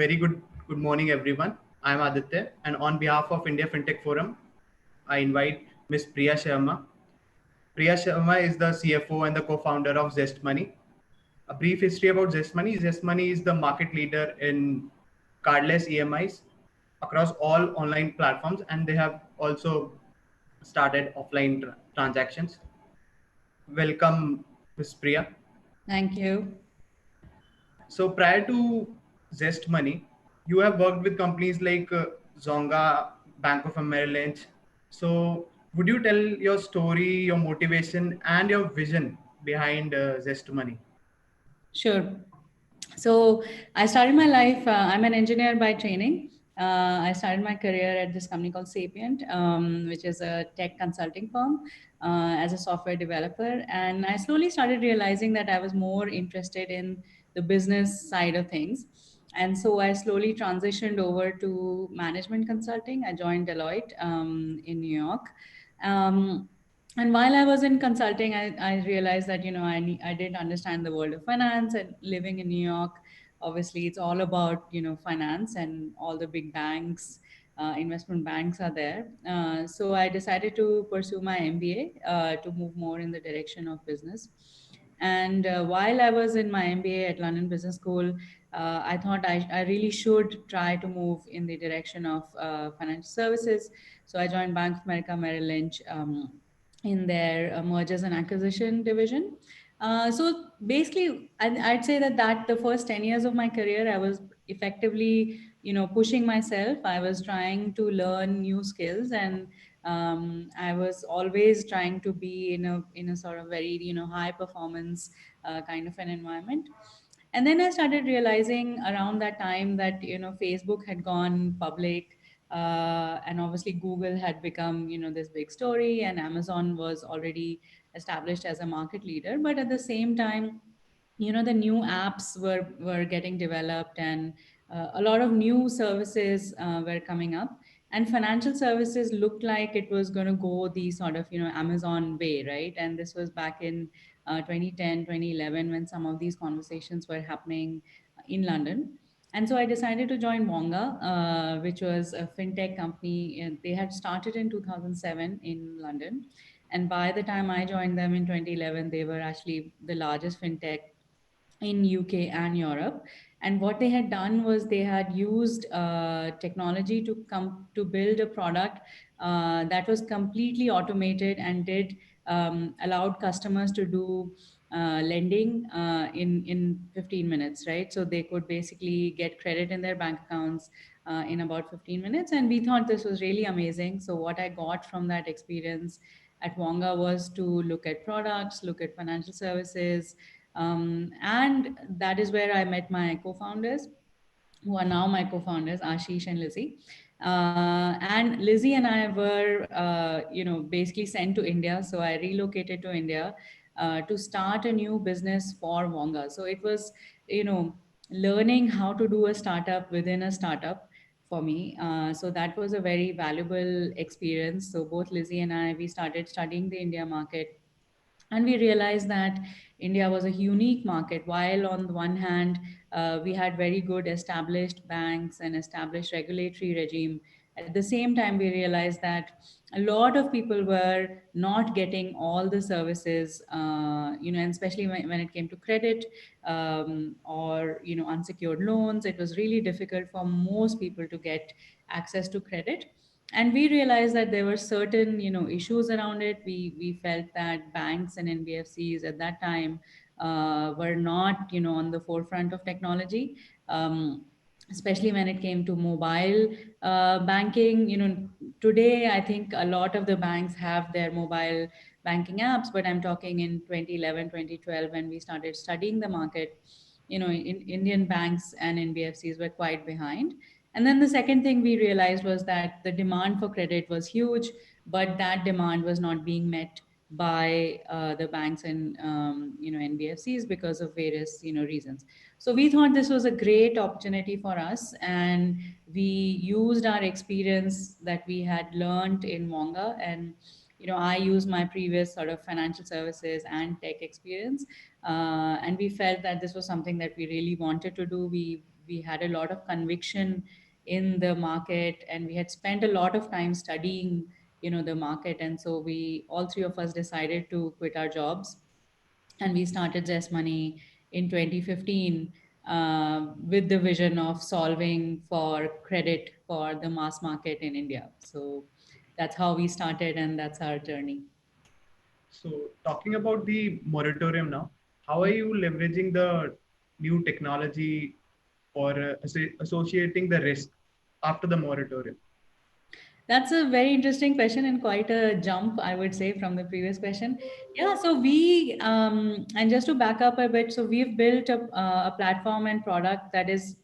very good morning, everyone. I'm Aditya, and on behalf of India FinTech Forum, I invite Ms. Priya Sharma. Priya Sharma is the CFO and the co-founder of Zest Money. A brief history about Zest Money. Zest Money is the market leader in cardless EMIs across all online platforms, and they have also started offline transactions. Welcome, Ms. Priya. Thank you. So prior to Zest Money, you have worked with companies like Zonga, Bank of Merrill Lynch. So would you tell your story, your motivation, and your vision behind Zest Money? Sure. So I started my life, I'm an engineer by training. I started my career at this company called Sapient, which is a tech consulting firm, as a software developer. And I slowly started realizing that I was more interested in the business side of things. And so I slowly transitioned over to management consulting. I joined Deloitte in New York. Um, and while I was in consulting, I realized that I didn't understand the world of finance, and living in New York, obviously it's all about finance, and all the big banks, investment banks are there. So I decided to pursue my MBA, to move more in the direction of business. And while I was in my MBA at London Business School, I thought I really should try to move in the direction of financial services. So I joined Bank of America Merrill Lynch in their mergers and acquisition division. So basically, I'd say that the first 10 years of my career, I was effectively, pushing myself. I was trying to learn new skills, and I was always trying to be in a sort of very, high performance kind of an environment. And then I started realizing around that time that Facebook had gone public, and obviously Google had become this big story, and Amazon was already established as a market leader. But at the same time, the new apps were getting developed, and a lot of new services were coming up, and financial services looked like it was going to go the sort of Amazon way, right? And this was back in 2010, 2011, when some of these conversations were happening in London. And so I decided to join Wonga, which was a fintech company. And they had started in 2007 in London. And by the time I joined them in 2011, they were actually the largest fintech in UK and Europe. And what they had done was they had used technology to come to build a product that was completely automated, and did allowed customers to do lending in 15 minutes, right? So they could basically get credit in their bank accounts in about 15 minutes. And we thought this was really amazing. So what I got from that experience at Wonga was to look at products, look at financial services, and that is where I met my co-founders, who are now my co-founders, Ashish and Lizzie. And Lizzie and I were, basically sent to India. So I relocated to India to start a new business for Wonga. So it was, learning how to do a startup within a startup for me. So that was a very valuable experience. So both Lizzie and I, we started studying the India market, and we realized that India was a unique market. While on the one hand, we had very good established banks and established regulatory regime, at the same time we realized that a lot of people were not getting all the services, and especially when it came to credit, or unsecured loans. It was really difficult for most people to get access to credit. And we realized that there were certain issues around it. We felt that banks and NBFCs at that time were not on the forefront of technology, especially when it came to mobile banking. Today I think a lot of the banks have their mobile banking apps, but I'm talking in 2011, 2012, when we started studying the market, Indian banks and NBFCs were quite behind. And then the second thing we realized was that the demand for credit was huge, but that demand was not being met by the banks and NBFCs because of various reasons. So we thought this was a great opportunity for us, and we used our experience that we had learned in Wonga. And I used my previous sort of financial services and tech experience, and we felt that this was something that we really wanted to do. We we had a lot of conviction in the market, and we had spent a lot of time studying, the market. And so we, all three of us, decided to quit our jobs, and we started Zest Money in 2015 with the vision of solving for credit for the mass market in India. So that's how we started, and that's our journey. So, talking about the moratorium now, how are you leveraging the new technology or associating the risk after the moratorium? That's a very interesting question and quite a jump, I would say, from the previous question. Yeah, so we, and just to back up a bit, so we've built a platform and product that is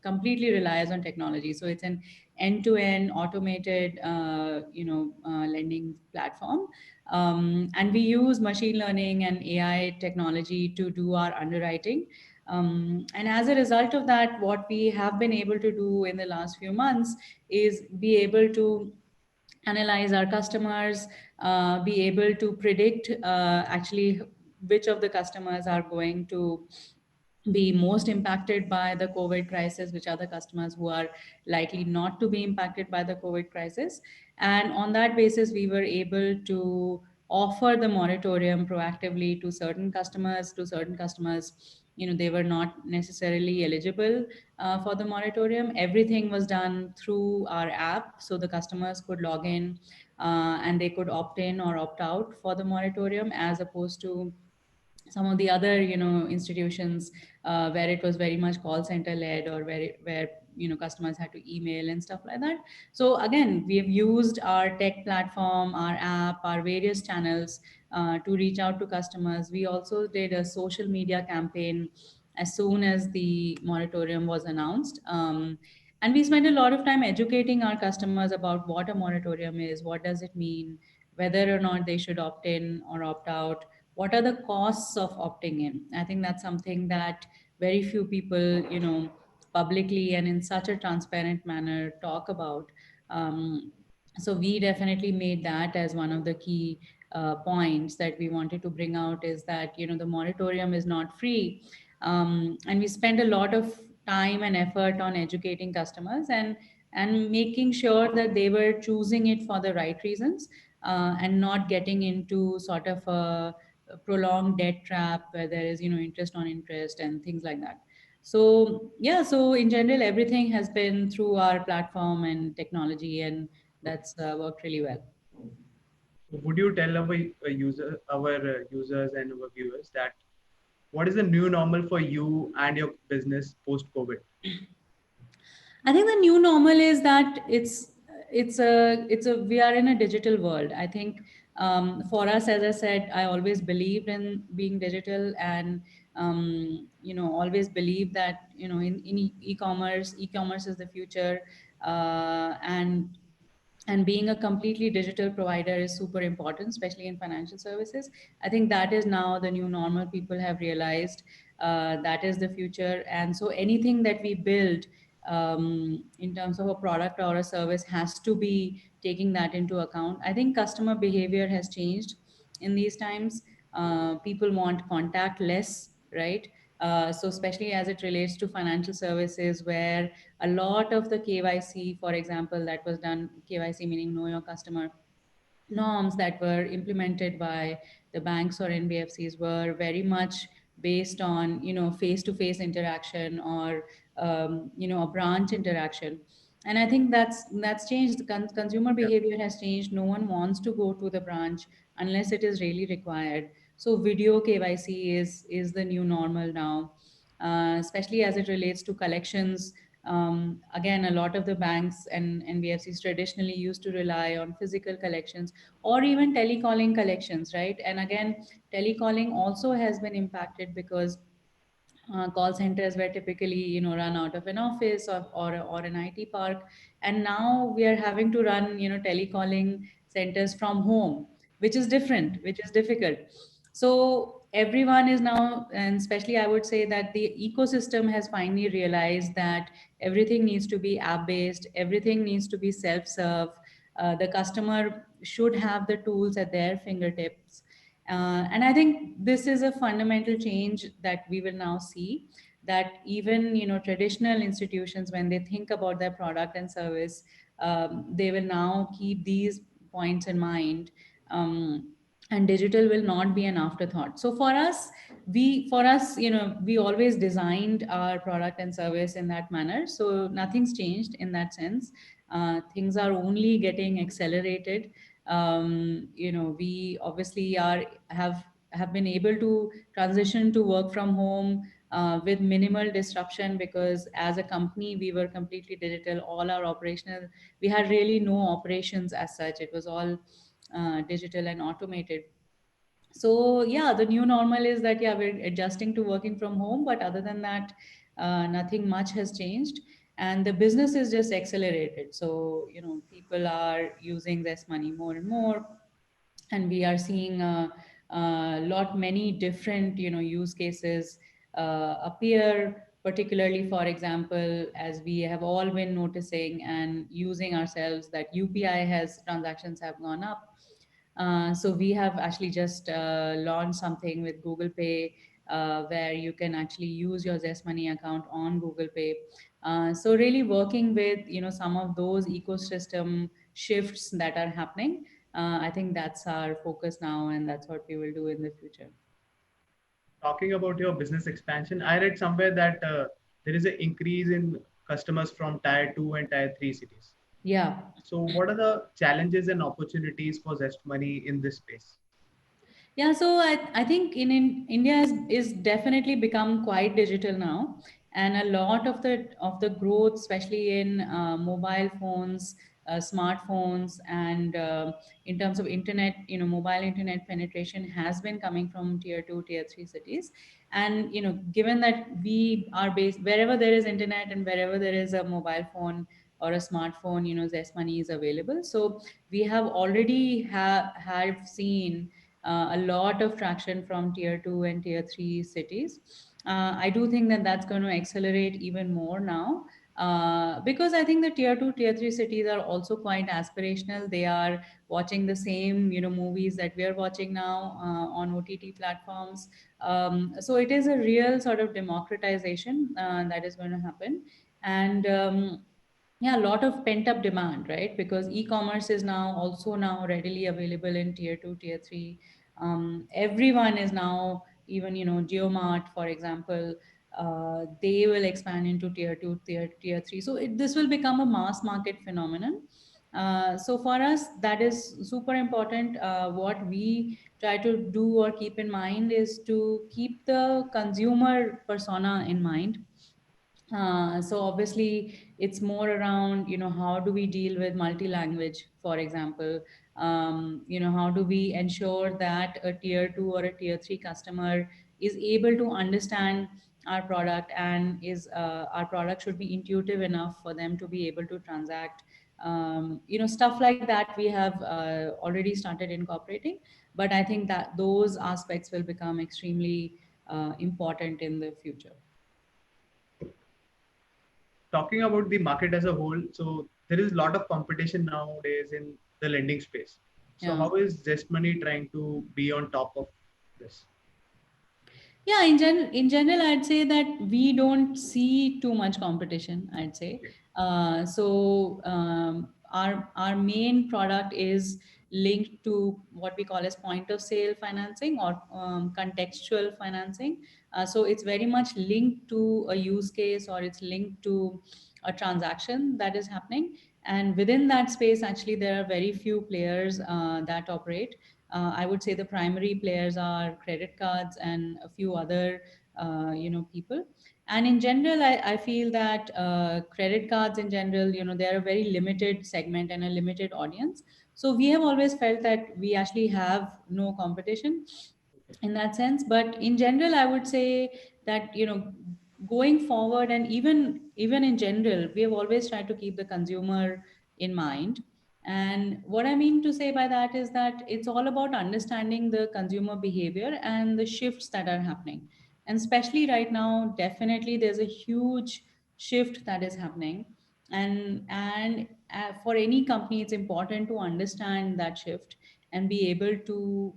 completely relies on technology. So it's an end-to-end automated, lending platform. And we use machine learning and AI technology to do our underwriting. And as a result of that, what we have been able to do in the last few months is be able to analyze our customers, be able to predict actually which of the customers are going to be most impacted by the COVID crisis, which are the customers who are likely not to be impacted by the COVID crisis. And on that basis, we were able to offer the moratorium proactively to certain customers. They were not necessarily eligible for the moratorium. Everything was done through our app, so the customers could log in and they could opt in or opt out for the moratorium, as opposed to some of the other institutions where it was very much call center led, or where customers had to email and stuff like that. So again, we have used our tech platform, our app, our various channels to reach out to customers. We also did a social media campaign as soon as the moratorium was announced. And we spent a lot of time educating our customers about what a moratorium is, what does it mean, whether or not they should opt in or opt out, what are the costs of opting in. I think that's something that very few people, publicly and in such a transparent manner talk about. So we definitely made that as one of the key points that we wanted to bring out, is that the moratorium is not free. And we spend a lot of time and effort on educating customers, and making sure that they were choosing it for the right reasons, and not getting into sort of a prolonged debt trap where there is interest on interest and things like that. So yeah, so in general, everything has been through our platform and technology, and that's worked really well. So would you tell our users and our viewers that what is the new normal for you and your business post COVID? I think the new normal is that it's a we are in a digital world. I think for us, as I said, I always believed in being digital, and always believe that in e-commerce is the future, and being a completely digital provider is super important, especially in financial services. I think that is now the new normal. People have realized that is the future, and so anything that we build in terms of a product or a service has to be taking that into account. I think customer behavior has changed in these times. People want contact less, right? So especially as it relates to financial services, where a lot of the KYC, for example, that was done, KYC meaning know your customer, norms that were implemented by the banks or NBFCs were very much based on face-to-face interaction, or a branch interaction. And I think that's changed. The consumer Yeah. behavior has changed. No one wants to go to the branch unless it is really required. So video KYC is the new normal now, especially as it relates to collections. Again, a lot of the banks and NBFCs traditionally used to rely on physical collections, or even telecalling collections, right? And again, telecalling also has been impacted because call centers were typically run out of an office, or an IT park, and now we are having to run telecalling centers from home, which is different, which is difficult. So everyone is now, and especially I would say that the ecosystem has finally realized that everything needs to be app based, everything needs to be self serve. The customer should have the tools at their fingertips, and I think this is a fundamental change that we will now see. that even traditional institutions, when they think about their product and service, they will now keep these points in mind. And digital will not be an afterthought. So for us, we always designed our product and service in that manner, so nothing's changed in that sense. Things are only getting accelerated. We obviously have been able to transition to work from home with minimal disruption, because as a company we were completely digital. All our operational, we had really no operations as such. It was all digital and automated. So yeah, the new normal is that, yeah, we're adjusting to working from home, but other than that, nothing much has changed. And the business is just accelerated. So people are using this money more and more, and we are seeing a lot many different use cases appear, particularly, for example, as we have all been noticing and using ourselves, that UPI has transactions have gone up. So we have actually just launched something with Google Pay, where you can actually use your Zest Money account on Google Pay. So really working with some of those ecosystem shifts that are happening. I think that's our focus now, and that's what we will do in the future. Talking about your business expansion, I read somewhere that there is an increase in customers from tier 2 and tier 3 cities. Yeah. So, what are the challenges and opportunities for Zest Money in this space? Yeah, so I think in India is definitely become quite digital now, and a lot of the growth, especially in mobile phones, smartphones, and in terms of internet, mobile internet penetration has been coming from tier two, tier three cities. And given that we are based wherever there is internet and wherever there is a mobile phone or a smartphone, Zest Money is available. So we have already have seen a lot of traction from tier 2 and tier 3 cities. I do think that that's going to accelerate even more now, because I think the tier 2 tier 3 cities are also quite aspirational. They are watching the same movies that we are watching now on OTT platforms. So it is a real sort of democratization that is going to happen. And yeah, a lot of pent up demand, right? Because e-commerce is now also now readily available in tier 2 tier 3. Everyone is now, even GeoMart, for example, they will expand into tier 2 tier 3. So this will become a mass market phenomenon. So for us, that is super important. What we try to do or keep in mind is to keep the consumer persona in mind. So obviously it's more around how do we deal with multi-language, for example. How do we ensure that a tier 2 or a tier 3 customer is able to understand our product, and is our product should be intuitive enough for them to be able to transact. Stuff like that we have already started incorporating, but I think that those aspects will become extremely important in the future. Talking about the market as a whole, so there is a lot of competition nowadays in the lending space. So, Yeah. how is Zest Money trying to be on top of this? Yeah, in general, I'd say that we don't see too much competition, I'd say. Okay. Our main product is linked to what we call as point of sale financing, or contextual financing. So it's very much linked to a use case, or it's linked to a transaction that is happening. And within that space, actually, there are very few players that operate. I would say the primary players are credit cards and a few other people. And in general, I feel that credit cards in general, they're a very limited segment and a limited audience. So we have always felt that we actually have no competition in that sense. But in general, I would say that going forward, and even in general, we have always tried to keep the consumer in mind. And what I mean to say by that is that it's all about understanding the consumer behavior and the shifts that are happening. And especially right now, definitely there's a huge shift that is happening. And for any company, it's important to understand that shift and be able to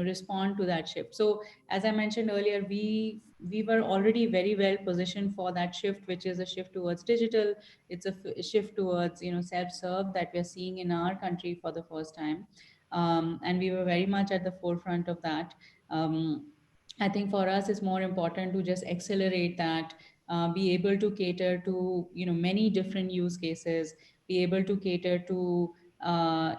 respond to that shift. So as I mentioned earlier, we were already very well positioned for that shift, which is a shift towards digital. It's a shift towards self serve that we're seeing in our country for the first time. And we were very much at the forefront of that. I think for us it's more important to just accelerate that, be able to cater to many different use cases, be able to cater to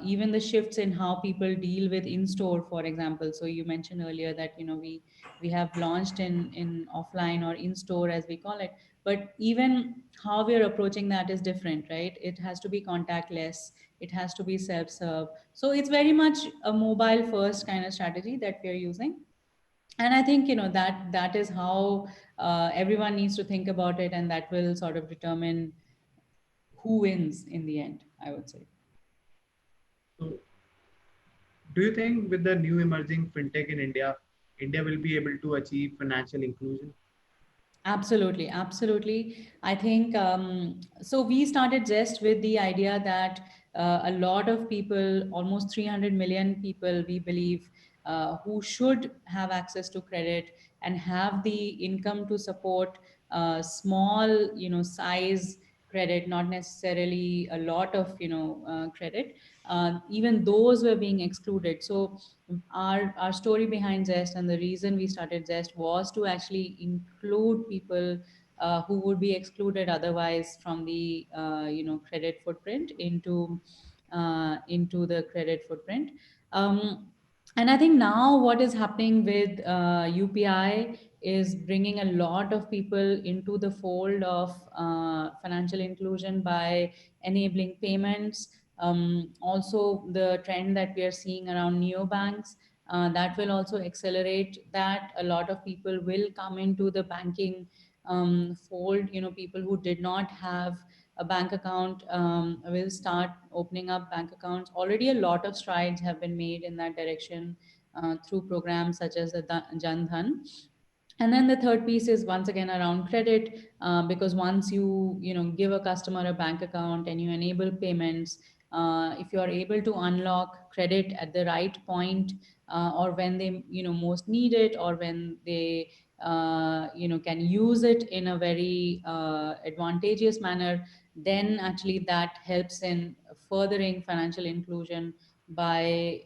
even the shifts in how people deal with in store, for example. So you mentioned earlier that we have launched in offline or in store as we call it, but even how we are approaching that is different, right? It has to be contactless, it has to be self serve. So it's very much a mobile first kind of strategy that we are using. And I think that is how everyone needs to think about it, and that will sort of determine who wins in the end, I would say. So, do you think with the new emerging fintech in India, India will be able to achieve financial inclusion? Absolutely, absolutely. I think so. We started Zest with the idea that a lot of people, almost 300 million people, we believe, who should have access to credit and have the income to support small, size credit, not necessarily a lot of, credit. Even those were being excluded. So our story behind Zest and the reason we started Zest was to actually include people who would be excluded otherwise from the credit footprint into the credit footprint. Um, and I think now what is happening with UPI is bringing a lot of people into the fold of financial inclusion by enabling payments. Also, the trend that we are seeing around neobanks, that will also accelerate that. A lot of people will come into the banking fold. People who did not have a bank account will start opening up bank accounts. Already, a lot of strides have been made in that direction through programs such as the Jan Dhan. And then the third piece is once again around credit, because once you give a customer a bank account and you enable payments, if you are able to unlock credit at the right point, or when they most need it, or when they can use it in a very advantageous manner, then actually that helps in furthering financial inclusion by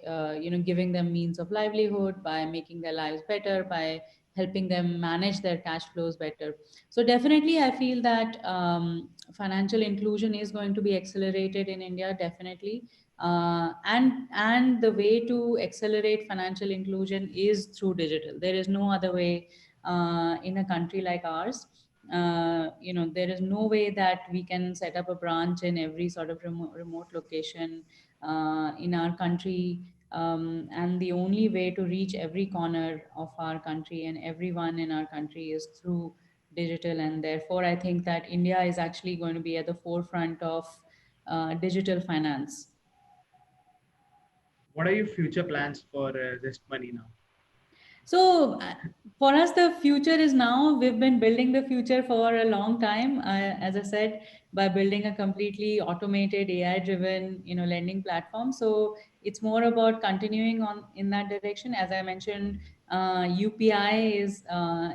giving them means of livelihood, by making their lives better, by helping them manage their cash flows better. So definitely I feel that financial inclusion is going to be accelerated in India, definitely. And the way to accelerate financial inclusion is through digital. There is no other way in a country like ours. There is no way that we can set up a branch in every sort of remote location in our country, and the only way to reach every corner of our country and everyone in our country is through digital. And therefore I think that India is actually going to be at the forefront of digital finance. What are your future plans for Zest Money now? So for us, the future is now. We've been building the future for a long time. As I said, by building a completely automated AI-driven, lending platform. So it's more about continuing on in that direction. As I mentioned, UPI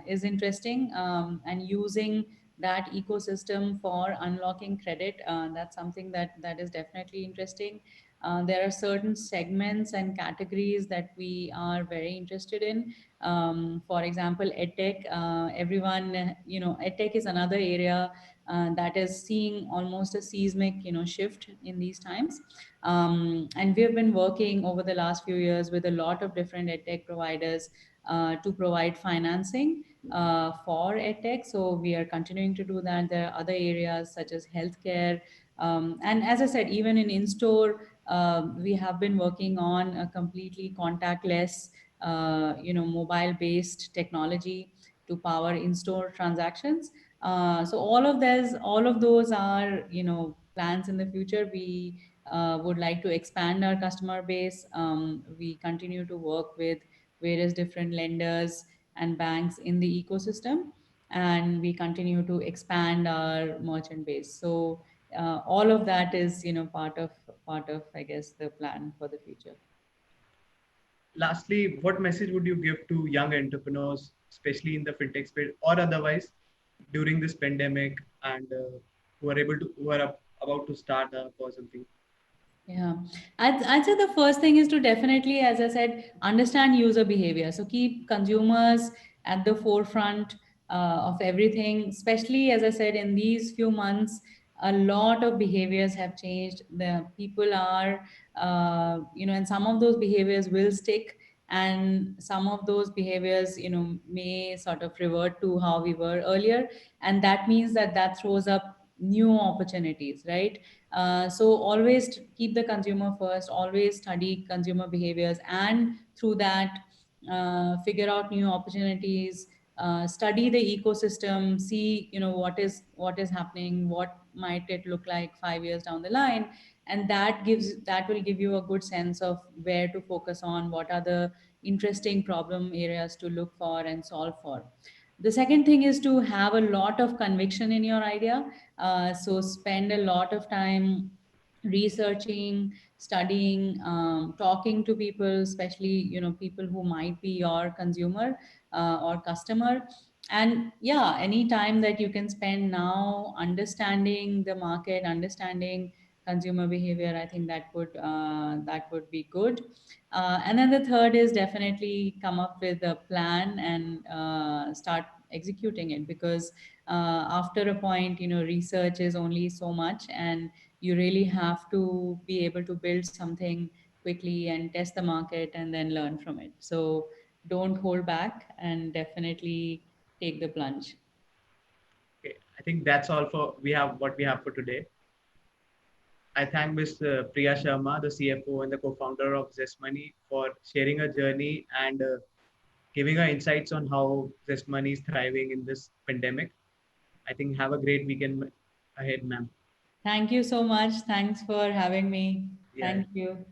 is interesting, and using that ecosystem for unlocking credit. That's something that is definitely interesting. There are certain segments and categories that we are very interested in. For example, edtech. Everyone, edtech is another area that is seeing almost a seismic, shift in these times. And we have been working over the last few years with a lot of different edtech providers to provide financing for edtech. So we are continuing to do that. There are other areas such as healthcare. And as I said, even in-store, we have been working on a completely contactless, mobile-based technology to power in-store transactions. So all of those are, plans in the future. We would like to expand our customer base. We continue to work with various different lenders and banks in the ecosystem. and we continue to expand our merchant base. So all of that is, part of, I guess, the plan for the future. Lastly, what message would you give to young entrepreneurs, especially in the fintech space or otherwise, during this pandemic, and who are about to start up or something? Yeah, I'd say the first thing is to definitely, as I said, understand user behavior. So keep consumers at the forefront of everything, especially, as I said, in these few months, a lot of behaviors have changed. The people are, and some of those behaviors will stick, and some of those behaviors, may sort of revert to how we were earlier. And that means that throws up new opportunities, right? So always keep the consumer first, always study consumer behaviors, and through that, figure out new opportunities, study the ecosystem, see, what is happening, what might it look like 5 years down the line. And that will give you a good sense of where to focus on, what are the interesting problem areas to look for and solve for. The second thing is to have a lot of conviction in your idea. So spend a lot of time researching, studying, talking to people, especially, people who might be your consumer or customer. And yeah, any time that you can spend now understanding the market, understanding consumer behavior, I think that would be good. And then the third is definitely come up with a plan and start executing it, because after a point, research is only so much, and you really have to be able to build something quickly and test the market and then learn from it. So don't hold back, and definitely take the plunge. Okay, I think that's all for what we have for today. I thank Ms. Priya Sharma, the CFO and the co-founder of Zestmoney, for sharing her journey and giving her insights on how Zestmoney is thriving in this pandemic. I think have a great weekend ahead, ma'am. Thank you so much. Thanks for having me. Yeah. Thank you.